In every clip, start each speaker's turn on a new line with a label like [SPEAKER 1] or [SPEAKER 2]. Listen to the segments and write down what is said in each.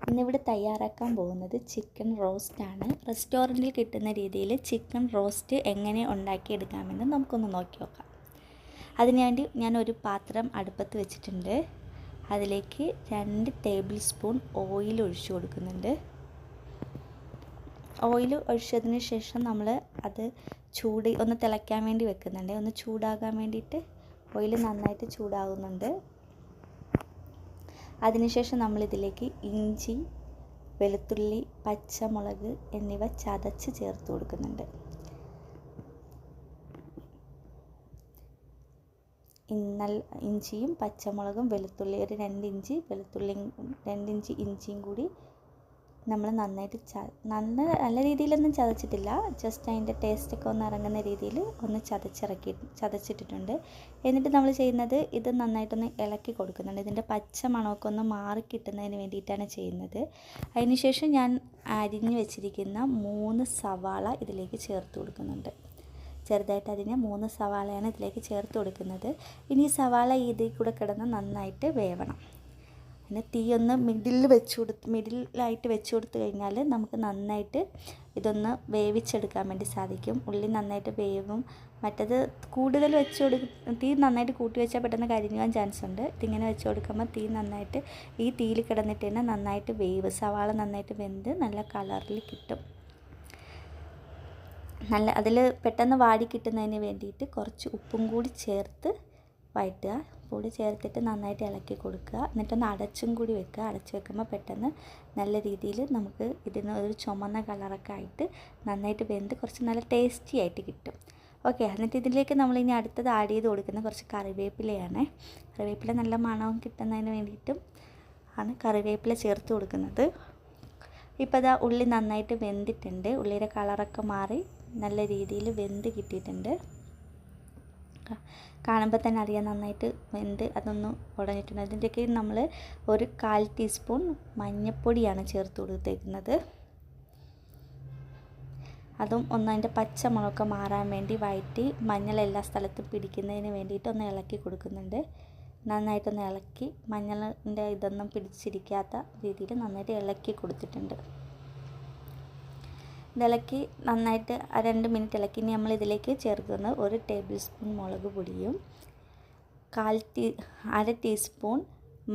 [SPEAKER 1] ഇന്നിവിടെ തയ്യാറാക്കാൻ പോകുന്നത് ചിക്കൻ റോസ്റ്റാണ്. റെസ്റ്റോറൻറ്റിൽ കിട്ടുന്ന രീതിയിൽ ചിക്കൻ റോസ്റ്റ് എങ്ങനെ ഉണ്ടാക്കിയെടുക്കാമെന്ന് നമുക്കൊന്ന് നോക്കി നോക്കാം. അതിനുവേണ്ടി ഞാനൊരു പാത്രം അടുപ്പത്ത് വെച്ചിട്ടുണ്ട്. അതിലേക്ക് 2 ടേബിൾ സ്പൂൺ ഓയിൽ ഒഴിച്ചു കൊടുക്കുന്നുണ്ട്. ഓയിൽ ഒഴിച്ചതിന് ശേഷം നമ്മൾ അത് ഒന്ന് തിളയ്ക്കാൻ വേണ്ടി വെക്കുന്നുണ്ട്. ഒന്ന് ചൂടാകാൻ വേണ്ടിയിട്ട് ഓയിൽ നന്നായിട്ട് ചൂടാകുന്നുണ്ട്. അതിനുശേഷം നമ്മളിതിലേക്ക് ഇഞ്ചി, വെളുത്തുള്ളി, പച്ചമുളക് എന്നിവ ചതച്ച് ചേർത്ത് കൊടുക്കുന്നുണ്ട്. ഇഞ്ചിയും പച്ചമുളകും വെളുത്തുള്ളി ഒരു 2 ഇഞ്ച് വെളുത്തുള്ളിയും 2 ഇഞ്ച് ഇഞ്ചിയും കൂടി നമ്മൾ നന്നായിട്ട് നല്ല രീതിയിലൊന്നും ചതച്ചിട്ടില്ല, ജസ്റ്റ് അതിൻ്റെ ടേസ്റ്റൊക്കെ ഒന്ന് ഇറങ്ങുന്ന രീതിയിൽ ഒന്ന് ചതച്ചിട്ടിട്ടുണ്ട്. എന്നിട്ട് നമ്മൾ ചെയ്യുന്നത് ഇത് നന്നായിട്ടൊന്ന് ഇളക്കി കൊടുക്കുന്നുണ്ട്. ഇതിൻ്റെ പച്ച മണമൊക്കെ ഒന്ന് മാറി കിട്ടുന്നതിന് വേണ്ടിയിട്ടാണ് ചെയ്യുന്നത്. അതിനുശേഷം ഞാൻ അരിഞ്ഞു വെച്ചിരിക്കുന്ന 3 സവാള ഇതിലേക്ക് ചേർത്ത് കൊടുക്കുന്നുണ്ട്. ചെറുതായിട്ട് അരിഞ്ഞ 3 സവാളയാണ് ഇതിലേക്ക് ചേർത്ത് കൊടുക്കുന്നത്. ഇനി സവാള ഇതിൽ കൂടെ കിടന്ന് നന്നായിട്ട് വേവണം. പിന്നെ തീ ഒന്ന് മിഡിലായിട്ട് വെച്ച് കൊടുത്തു കഴിഞ്ഞാൽ നമുക്ക് നന്നായിട്ട് ഇതൊന്ന് വേവിച്ചെടുക്കാൻ വേണ്ടി സാധിക്കും. ഉള്ളി നന്നായിട്ട് വേവും. മറ്റത് കൂടുതൽ തീ നന്നായിട്ട് കൂട്ടി വെച്ചാൽ പെട്ടെന്ന് കരിഞ്ഞാൻ ചാൻസ് ഉണ്ട്. ഇതിങ്ങനെ വെച്ച് കൊടുക്കുമ്പോൾ തീ നന്നായിട്ട് ഈ തീയിൽ കിടന്നിട്ട് തന്നെ നന്നായിട്ട് സവാള നന്നായിട്ട് വെന്ത് നല്ല കളറിൽ കിട്ടും. അതിൽ പെട്ടെന്ന് വാടി കിട്ടുന്നതിന് വേണ്ടിയിട്ട് കുറച്ച് ഉപ്പും കൂടി ചേർത്ത് വഴറ്റുക. കൂടി ചേർത്തിട്ട് നന്നായിട്ട് ഇളക്കി കൊടുക്കുക. എന്നിട്ടൊന്ന് അടച്ചും കൂടി വെക്കുക. അടച്ച് വെക്കുമ്പോൾ പെട്ടെന്ന് നല്ല രീതിയിൽ നമുക്ക് ഇതിന് ഒരു ചുമന്ന കളറൊക്കെ ആയിട്ട് നന്നായിട്ട് വെന്ത് കുറച്ച് നല്ല ടേസ്റ്റി ആയിട്ട് കിട്ടും. ഓക്കെ, എന്നിട്ട് ഇതിലേക്ക് നമ്മളിനി അടുത്തത് ആഡ് ചെയ്ത് കൊടുക്കുന്ന കുറച്ച് കറിവേപ്പിലയാണ്. കറിവേപ്പില നല്ല മണവും കിട്ടുന്നതിന് വേണ്ടിയിട്ടും ആണ് കറിവേപ്പില ചേർത്ത് കൊടുക്കുന്നത്. ഇപ്പോൾ ഇതാ ഉള്ളി നന്നായിട്ട് വെന്തിട്ടുണ്ട്. ഉള്ളിയുടെ കളറൊക്കെ മാറി നല്ല രീതിയിൽ വെന്ത് കിട്ടിയിട്ടുണ്ട്. കാണുമ്പോൾ തന്നെ അറിയാം നന്നായിട്ട് വെന്ത് അതൊന്ന് ഉടഞ്ഞിട്ടുണ്ട്. അതിൻ്റെയൊക്കെ നമ്മൾ ഒരു 1/4 ടീസ്പൂൺ മഞ്ഞൾപ്പൊടിയാണ് ചേർത്ത് കൊടുത്തേക്കുന്നത്. അതും അതിൻ്റെ പച്ചമുളകൊക്കെ മാറാൻ വേണ്ടി വഴറ്റി മഞ്ഞൾ എല്ലാ സ്ഥലത്തും പിടിക്കുന്നതിന് വേണ്ടിയിട്ട് ഒന്ന് ഇളക്കി കൊടുക്കുന്നുണ്ട്. നന്നായിട്ടൊന്ന് ഇളക്കി മഞ്ഞളിൻ്റെ ഇതൊന്നും പിടിച്ചിരിക്കാത്ത രീതിയിൽ നന്നായിട്ട് ഇളക്കി കൊടുത്തിട്ടുണ്ട്. ഇളക്കി നന്നായിട്ട് 2 മിനിറ്റ് ഇളക്കി. ഇനി നമ്മളിതിലേക്ക് ചേർക്കുന്നത് 1 ടേബിൾ സ്പൂൺ മുളക് പൊടിയും 1/2 ടീസ്പൂൺ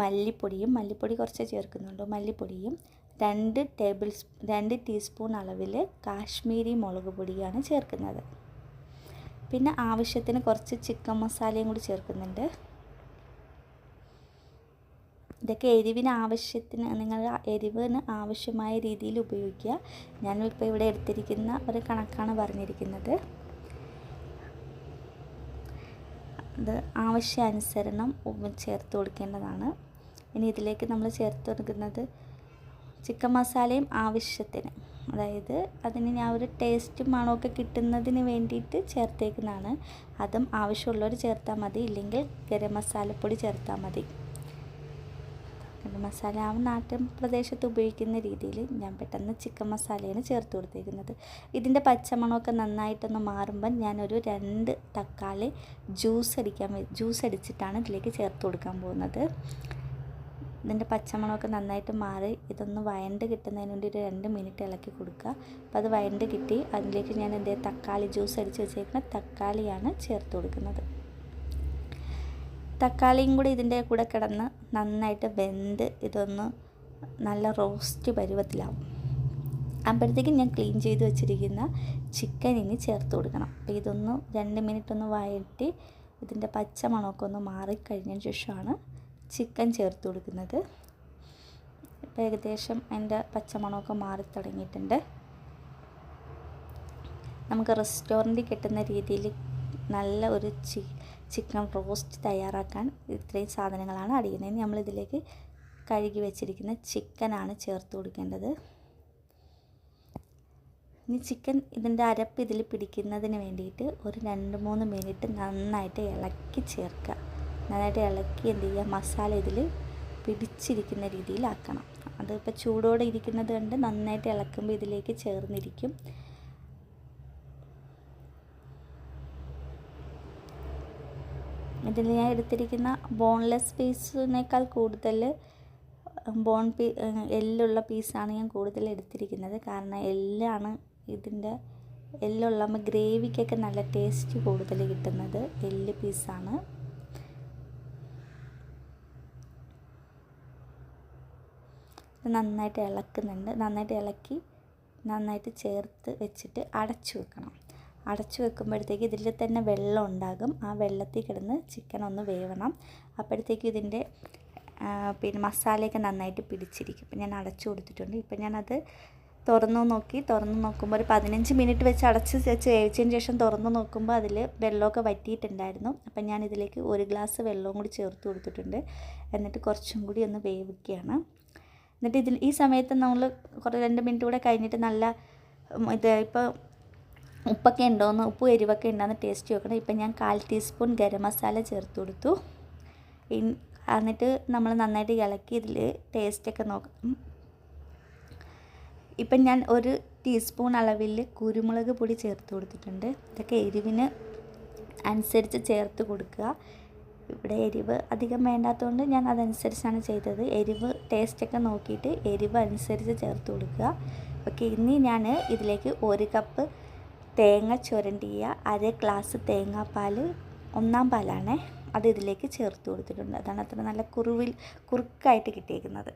[SPEAKER 1] മല്ലിപ്പൊടി കുറച്ച് ചേർക്കുന്നുണ്ട്. മല്ലിപ്പൊടിയും 2 ടീസ്പൂൺ അളവിൽ കാശ്മീരി മുളക് പൊടിയാണ് ചേർക്കുന്നത്. പിന്നെ ആവശ്യത്തിന് കുറച്ച് ചിക്കൻ മസാലയും കൂടി ചേർക്കുന്നുണ്ട്. ഇതൊക്കെ നിങ്ങളുടെ എരിവിന് ആവശ്യമായ രീതിയിൽ ഉപയോഗിക്കുക. ഞാനിപ്പോൾ ഇവിടെ എടുത്തിരിക്കുന്ന ഒരു കണക്കാണ് പറഞ്ഞിരിക്കുന്നത്. അത് ആവശ്യാനുസരണം ചേർത്ത് കൊടുക്കേണ്ടതാണ്. ഇനി ഇതിലേക്ക് നമ്മൾ ചേർത്ത് കൊടുക്കുന്നത് ചിക്കൻ മസാലയും ആവശ്യത്തിന്, അതായത് അതിന് ഞാൻ ഒരു ടേസ്റ്റും മണമൊക്കെ കിട്ടുന്നതിന് വേണ്ടിയിട്ട് ചേർത്തേക്കുന്നതാണ്. അതും ആവശ്യമുള്ളവർ ചേർത്താൽ മതി, ഇല്ലെങ്കിൽ ഗരം മസാലപ്പൊടി ചേർത്താൽ മതി. മസാല നാട്ടിൻ പ്രദേശത്ത് ഉപയോഗിക്കുന്ന രീതിയിൽ ഞാൻ പെട്ടെന്ന് ചിക്കൻ മസാലയാണ് ചേർത്ത് കൊടുത്തിരിക്കുന്നത്. ഇതിൻ്റെ പച്ചമണമൊക്കെ നന്നായിട്ടൊന്ന് മാറുമ്പം ഞാനൊരു 2 തക്കാളി ജ്യൂസ് അടിച്ചിട്ടാണ് ഇതിലേക്ക് ചേർത്ത് കൊടുക്കാൻ പോകുന്നത്. ഇതിൻ്റെ പച്ചമണമൊക്കെ നന്നായിട്ട് മാറി ഇതൊന്ന് വഴണ്ട് കിട്ടുന്നതിന് വേണ്ടി ഒരു 2 മിനിറ്റ് ഇളക്കി കൊടുക്കുക. അപ്പോൾ അത് വഴണ്ട് കിട്ടി. അതിലേക്ക് ഞാൻ തക്കാളി ജ്യൂസ് അടിച്ച് വെച്ചേക്കുന്ന തക്കാളിയാണ് ചേർത്ത് കൊടുക്കുന്നത്. തക്കാളിയും കൂടി ഇതിൻ്റെ കൂടെ കിടന്ന് നന്നായിട്ട് വെന്ത് ഇതൊന്ന് നല്ല റോസ്റ്റ് പരുവത്തിലാവും. അപ്പോഴത്തേക്കും ഞാൻ ക്ലീൻ ചെയ്ത് വെച്ചിരിക്കുന്ന ചിക്കൻ ഇനി ചേർത്ത് കൊടുക്കണം. അപ്പോൾ ഇതൊന്ന് 2 മിനിറ്റ് ഒന്ന് വഴറ്റി ഇതിൻ്റെ പച്ച മണമൊക്കെ ഒന്ന് മാറിക്കഴിഞ്ഞതിന് ശേഷമാണ് ചിക്കൻ ചേർത്ത് കൊടുക്കുന്നത്. ഇപ്പോൾ ഏകദേശം അതിൻ്റെ പച്ചമണമൊക്കെ മാറി തുടങ്ങിയിട്ടുണ്ട്. നമുക്ക് റെസ്റ്റോറൻറ്റിൽ കിട്ടുന്ന രീതിയിൽ നല്ല ഒരു ചിക്കൻ റോസ്റ്റ് തയ്യാറാക്കാൻ ഇത്രയും സാധനങ്ങളാണ് ആഡ് ചെയ്യുന്നത്. ഇനി നമ്മളിതിലേക്ക് കഴുകി വെച്ചിരിക്കുന്ന ചിക്കനാണ് ചേർത്ത് കൊടുക്കേണ്ടത്. ഇനി ചിക്കൻ ഇതിൻ്റെ അരപ്പ് ഇതിൽ പിടിക്കുന്നതിന് വേണ്ടിയിട്ട് ഒരു 2-3 മിനിറ്റ് നന്നായിട്ട് ഇളക്കി ചേർക്കുക. നന്നായിട്ട് ഇളക്കി എന്ത് ചെയ്യുക, മസാല ഇതിൽ പിടിച്ചിരിക്കുന്ന രീതിയിലാക്കണം. അതിപ്പോൾ ചൂടോടെ ഇരിക്കുന്നത് കൊണ്ട് നന്നായിട്ട് ഇളക്കുമ്പോൾ ഇതിലേക്ക് ചേർന്നിരിക്കും. ഇതിൽ ഞാൻ എടുത്തിരിക്കുന്ന ബോൺലെസ് പീസിനേക്കാൾ കൂടുതൽ എല്ലുള്ള പീസാണ് ഞാൻ കൂടുതൽ എടുത്തിരിക്കുന്നത്. കാരണം എല്ലുള്ള ഗ്രേവിക്കൊക്കെ നല്ല ടേസ്റ്റ് കൂടുതൽ കിട്ടുന്നത് എല്ല് പീസാണ്. നന്നായിട്ട് ഇളക്കുന്നുണ്ട്. നന്നായിട്ട് ഇളക്കി നന്നായിട്ട് ചേർത്ത് വെച്ചിട്ട് അടച്ചു വെക്കണം. അടച്ചു വെക്കുമ്പോഴത്തേക്ക് ഇതിൽ തന്നെ വെള്ളം ഉണ്ടാകും. ആ വെള്ളത്തിൽ കിടന്ന് ചിക്കൻ ഒന്ന് വേവണം. അപ്പോഴത്തേക്കും ഇതിൻ്റെ മസാലയൊക്കെ നന്നായിട്ട് പിടിച്ചിരിക്കും. ഇപ്പം ഞാൻ അടച്ചു കൊടുത്തിട്ടുണ്ട്. ഇപ്പം ഞാനത് തുറന്നു നോക്കുമ്പോൾ ഒരു 15 മിനിറ്റ് വെച്ച് അടച്ച് വേവിച്ചതിന് ശേഷം തുറന്നു നോക്കുമ്പോൾ അതിൽ വെള്ളമൊക്കെ വറ്റിയിട്ടുണ്ടായിരുന്നു. അപ്പം ഞാൻ ഇതിലേക്ക് 1 ഗ്ലാസ് വെള്ളവും കൂടി ചേർത്ത് കൊടുത്തിട്ടുണ്ട്. എന്നിട്ട് കുറച്ചും കൂടി ഒന്ന് വേവിക്കുകയാണ്. എന്നിട്ട് ഈ സമയത്ത് നമ്മൾ 2 മിനിറ്റ് കൂടെ കഴിഞ്ഞിട്ട് നല്ല ഇപ്പോൾ ഉപ്പൊക്കെ ഉണ്ടോയെന്ന്, ഉപ്പും എരിവൊക്കെ ഉണ്ടോയെന്ന് ടേസ്റ്റ് നോക്കണം. ഇപ്പം ഞാൻ 1/4 ടീസ്പൂൺ ഗരം മസാല ചേർത്ത് കൊടുത്തു. എന്നിട്ട് നമ്മൾ നന്നായിട്ട് ഇളക്കി ഇതിൽ ടേസ്റ്റൊക്കെ നോക്കണം. ഇപ്പം ഞാൻ 1 ടീസ്പൂൺ അളവിൽ കുരുമുളക് പൊടി ചേർത്ത് കൊടുത്തിട്ടുണ്ട്. ഇതൊക്കെ എരിവിന് അനുസരിച്ച് ചേർത്ത് കൊടുക്കുക. ഇവിടെ എരിവ് അധികം വേണ്ടാത്തതുകൊണ്ട് ഞാൻ അതനുസരിച്ചാണ് ചെയ്തത്. എരിവ് ടേസ്റ്റൊക്കെ നോക്കിയിട്ട് എരിവ് അനുസരിച്ച് ചേർത്ത് കൊടുക്കുക. ഓക്കെ, ഇനി ഞാൻ ഇതിലേക്ക് 1 കപ്പ് തേങ്ങ ചുരണ്ടിയ 1/2 ഗ്ലാസ് തേങ്ങാപ്പാൽ, 1-ാം പാലാണേ, അത് ഇതിലേക്ക് ചേർത്ത് കൊടുത്തിട്ടുണ്ട്. അതാണ് അത്ര നല്ല കുറുക്കായിട്ട് കിട്ടിയിരിക്കുന്നത്.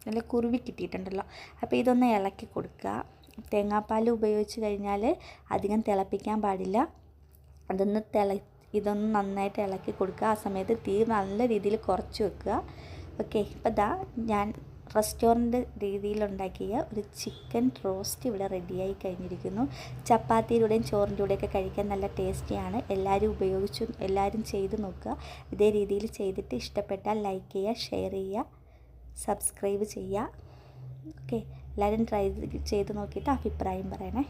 [SPEAKER 1] നല്ല കുറുവി കിട്ടിയിട്ടുണ്ടല്ലോ. അപ്പോൾ ഇതൊന്ന് ഇളക്കി കൊടുക്കുക. തേങ്ങാപ്പാൽ ഉപയോഗിച്ച് കഴിഞ്ഞാൽ അധികം തിളപ്പിക്കാൻ പാടില്ല. ഇതൊന്ന് നന്നായിട്ട് ഇളക്കി കൊടുക്കുക. ആ സമയത്ത് തീ നല്ല രീതിയിൽ കുറച്ച് വെക്കുക. ഓക്കെ, ഇപ്പോൾ ഞാൻ റെസ്റ്റോറൻറ്റ് രീതിയിലുണ്ടാക്കിയ ഒരു ചിക്കൻ റോസ്റ്റ് ഇവിടെ റെഡിയായി കഴിഞ്ഞിരിക്കുന്നു. ചപ്പാത്തിയിലൂടെയും ചോറിൻ്റെ കൂടെയൊക്കെ കഴിക്കാൻ നല്ല ടേസ്റ്റിയാണ്. എല്ലാവരും ചെയ്ത് നോക്കുക. ഇതേ രീതിയിൽ ചെയ്തിട്ട് ഇഷ്ടപ്പെട്ടാൽ ലൈക്ക് ചെയ്യുക, ഷെയർ ചെയ്യുക, സബ്സ്ക്രൈബ് ചെയ്യുക. ഓക്കെ, എല്ലാവരും ട്രൈ ചെയ്ത് നോക്കിയിട്ട് അഭിപ്രായം പറയണേ.